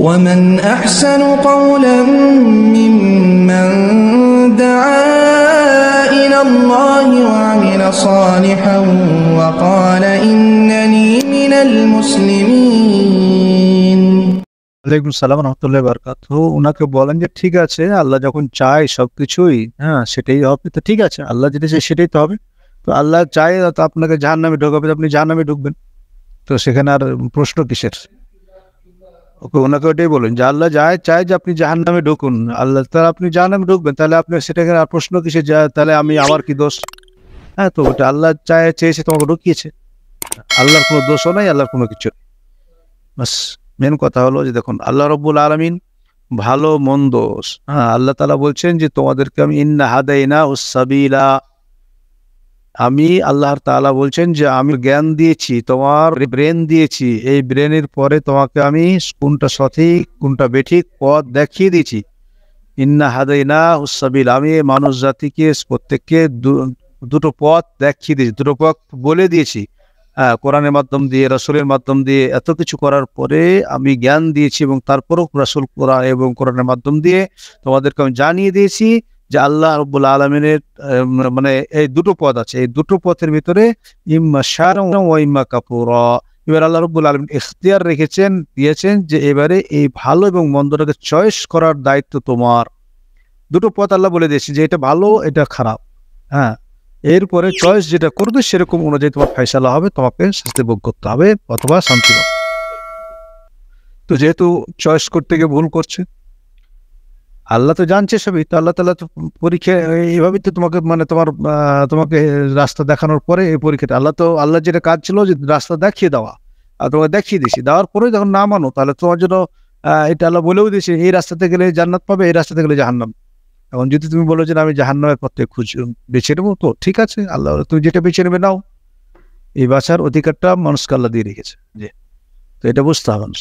ومن أحسن قولا ممن دعا إلى الله وعمل صالحا وقال إنني من المسلمين। ওয়ালাইকুম সালাম রহমতুল্লাহি ওয়া বারাকাতুহু। উনাকে বলেন যে ঠিক আছে, আল্লাহ যখন চায় সবকিছুই সেটাই হবে, তো ঠিক আছে, আল্লাহ যেটা চায় সেটাই তো হবে। তো আল্লাহ চায় তো আপনাকে জাহান্নামে ঢোকাবে, তো আপনি জাহান্নামে ঢুকবেন, তো সেখানে আর প্রশ্ন কিসের? ওনাকে ওটাই বলেন যে আল্লাহ চায় যে আপনি জাহান্নামে ঢুকুন, আল্লাহ তাহলে আপনি জাহান্নামে ঢুকবেন, তাহলে আপনি সেটাকে আর প্রশ্ন কিসের? তাহলে আমার কি দোষ? তো ওটা আল্লাহ চেয়েছে, তোমাকে ঢুকিয়েছে, আল্লাহর কোনো দোষও নাই, আল্লাহর কোনো কিছু নেই। বাস মেন কথা হলো যে দেখুন, আল্লাহ রব্বুল আলামিন ভালো মন্দ, আল্লাহ তাআলা বলছেন যে তোমাদেরকে আমি ইন্না হাদাইনা উস-সাবিলা, আমি আল্লাহ তাআলা বলছেন যে আমি জ্ঞান দিয়েছি, তোমার ব্রেন দিয়েছি, এই ব্রেনের পরে তোমাকে আমি কোনটা সঠিক কোনটা বেঠিক পথ দেখিয়ে দিয়েছি। ইন্না হাদাইনা উস-সাবিলা, আমি মানুষ জাতিকে প্রত্যেককে দুটো পথ দেখিয়ে দিয়েছি, দুটো পথ বলে দিয়েছি। কোরআনের মাধ্যম দিয়ে, রাসূলের মাধ্যম দিয়ে, এত কিছু করার পরে আমি জ্ঞান দিয়েছি, এবং তারপরও রাসূল কোরআন এবং কোরআনের মাধ্যম দিয়ে তোমাদেরকে আমি জানিয়ে দিয়েছি যে আল্লাহ রাব্বুল আলামিনের মানে এই দুটো পথ আছে, এই দুটো পথের ভিতরে ইম্মা শাররা ওয়া ইম্মা কাফুরা। এবার আল্লাহ রাব্বুল আলামিন ইখতিয়ার দিয়েছেন যে এবারে এই ভালো এবং মন্দটাকে চয়েস করার দায়িত্ব তোমার। দুটো পথ আল্লাহ বলে দিয়েছে যে এটা ভালো, এটা খারাপ। এরপরে চয়েস যেটা করবে সেরকম অনুযায়ী তোমার ফয়সালা হবে, তোমাকে শাস্তি ভোগ করতে হবে অথবা শান্তি পাবে। তো যেহেতু চয়েস করতে গিয়ে ভুল করছে, আল্লাহ তো জানছে সবই, তো আল্লাহ তাআলা তো পরীক্ষা এইভাবেই তো তোমাকে তোমাকে রাস্তা দেখানোর পরে এই পরীক্ষাটা আল্লাহ যেটা কাজ ছিল যে রাস্তা দেখিয়ে দেওয়া, আর তোমাকে দেখিয়ে দিয়েছি, দেওয়ার পরে যখন না মানো তাহলে তোমার জন্য এটা আল্লাহ বলেও দিয়েছে এই রাস্তাতে গেলে জান্নাত পাবে, এই রাস্তাতে গেলে জাহান্নাম। এখন যদি তুমি বলো যে আমি জাহান্নামের পথে বেছে নেবো, তো ঠিক আছে, আল্লাহ তুমি যেটা বেছে নেবে নাও। এই বাছার অধিকারটা মানুষকে আল্লাহ দিয়ে রেখেছে, তো এটা বুঝতে হবে মানুষ।